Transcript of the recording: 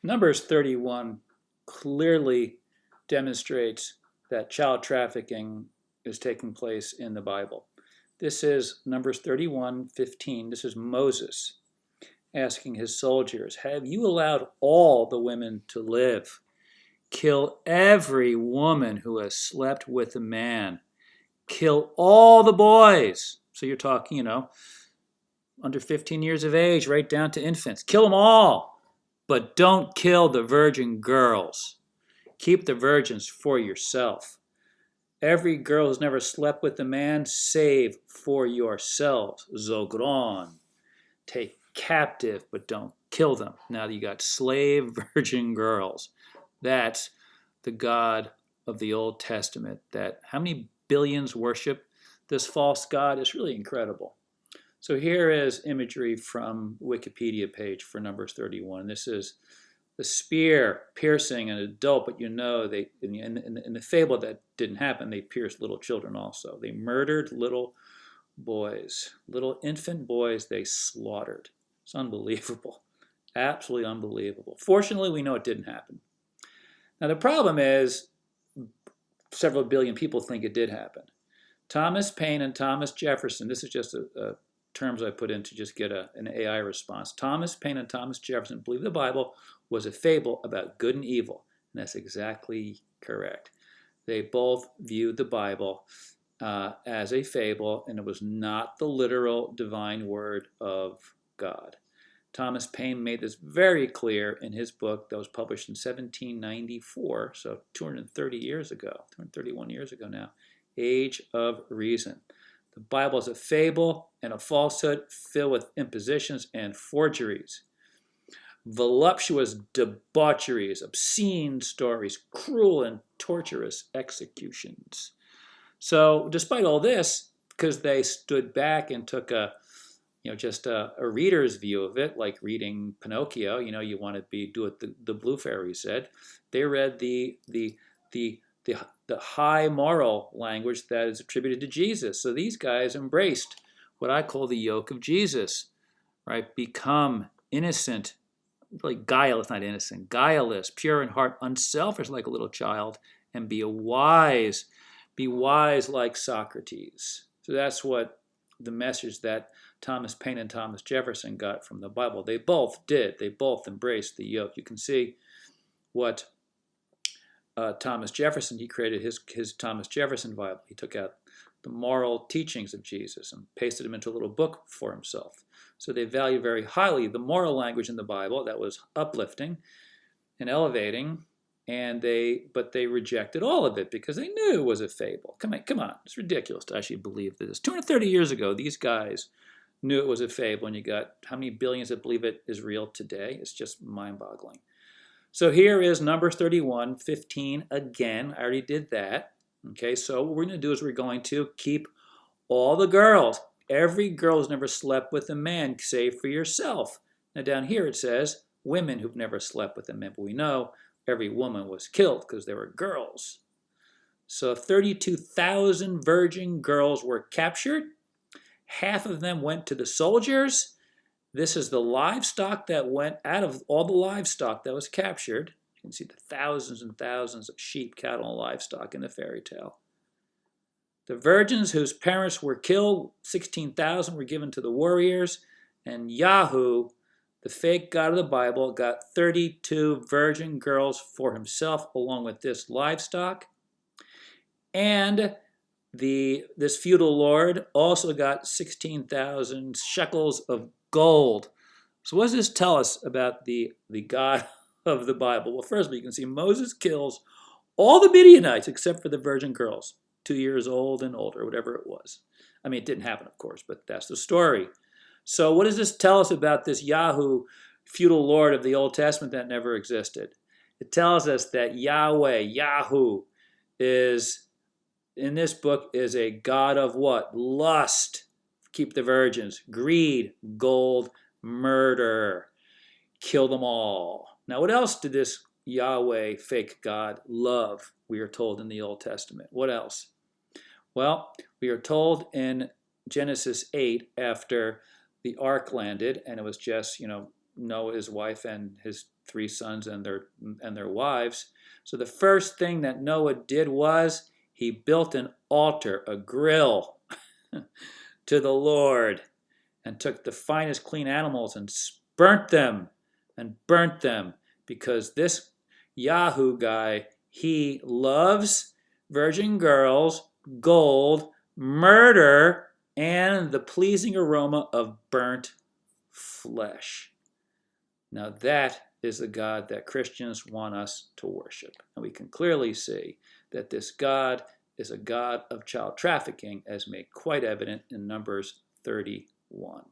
Numbers 31 clearly demonstrates that child trafficking is taking place in the Bible. This is Numbers 31:15. This is Moses asking his soldiers, "Have you allowed all the women to live? Kill every woman who has slept with a man. Kill all the boys." So you're talking, under 15 years of age, right down to infants. Kill them all, but don't kill the virgin girls. Keep the virgins for yourself. Every girl who's never slept with a man, save for yourselves. Zogron. Take captive, but don't kill them. Now you got slave virgin girls. That's the God of the Old Testament. That how many billions worship this false god is really incredible. So here is imagery from Wikipedia page for Numbers 31. This is the spear piercing an adult, but they in the fable that didn't happen. They pierced little children also. They murdered little boys, little infant boys. They slaughtered. It's unbelievable, absolutely unbelievable. Fortunately, we know it didn't happen. Now the problem is, several billion people think it did happen. Thomas Paine and Thomas Jefferson. This is just a terms I put in to just get an AI response. Thomas Paine and Thomas Jefferson believe the Bible was a fable about good and evil. And that's exactly correct. They both viewed the Bible as a fable, and it was not the literal divine word of God. Thomas Paine made this very clear in his book that was published in 1794, so 230 years ago, 231 years ago now, Age of Reason. The Bible is a fable and a falsehood filled with impositions and forgeries, voluptuous debaucheries, obscene stories, cruel and torturous executions. So despite all this, because they stood back and took just a reader's view of it, like reading Pinocchio, you want to do what the Blue Fairy said. They read the high moral language that is attributed to Jesus. So these guys embraced what I call the yoke of Jesus, right? Become innocent, like guileless, not innocent, guileless, pure in heart, unselfish like a little child, and be wise like Socrates. So that's what the message that Thomas Paine and Thomas Jefferson got from the Bible. They both did. They both embraced the yoke. You can see what Thomas Jefferson, he created his Thomas Jefferson Bible. He took out the moral teachings of Jesus and pasted them into a little book for himself. So they value very highly the moral language in the Bible that was uplifting and elevating, but they rejected all of it because they knew it was a fable. Come on, it's ridiculous to actually believe this. 230 years ago, these guys knew it was a fable, and you got how many billions that believe it is real today? It's just mind-boggling. So here is Numbers 31:15 again. I already did that. Okay, so what we're going to do is we're going to keep all the girls. Every girl who's never slept with a man, save for yourself. Now down here it says women who've never slept with a man. But we know every woman was killed because they were girls. So 32,000 virgin girls were captured. Half of them went to the soldiers. This is the livestock that went out of all the livestock that was captured. You can see the thousands and thousands of sheep, cattle, and livestock in the fairy tale. The virgins whose parents were killed, 16,000, were given to the warriors. And Yahoo, the fake god of the Bible, got 32 virgin girls for himself along with this livestock. And this feudal lord also got 16,000 shekels of gold. So what does this tell us about the God of the Bible? Well, first of all, you can see Moses kills all the Midianites except for the virgin girls, 2 years old and older, whatever it was. I mean, it didn't happen, of course, but that's the story. So what does this tell us about this Yahoo, feudal lord of the Old Testament that never existed? It tells us that Yahoo, in this book, is a god of what? Lust. Keep the virgins. Greed. Gold. Murder. Kill them all. Now, what else did this Yahweh, fake god, love? We are told in the Old Testament. What else? Well, we are told in Genesis 8, after the ark landed, and it was just, Noah, his wife, and his 3 sons and their wives. So the first thing that Noah did was he built an altar, a grill, to the Lord, and took the finest clean animals and burnt them, because this Yahoo guy, he loves virgin girls, gold, murder, and the pleasing aroma of burnt flesh. Now that is the God that Christians want us to worship. And we can clearly see that this God is a God of child trafficking, as made quite evident in Numbers 31.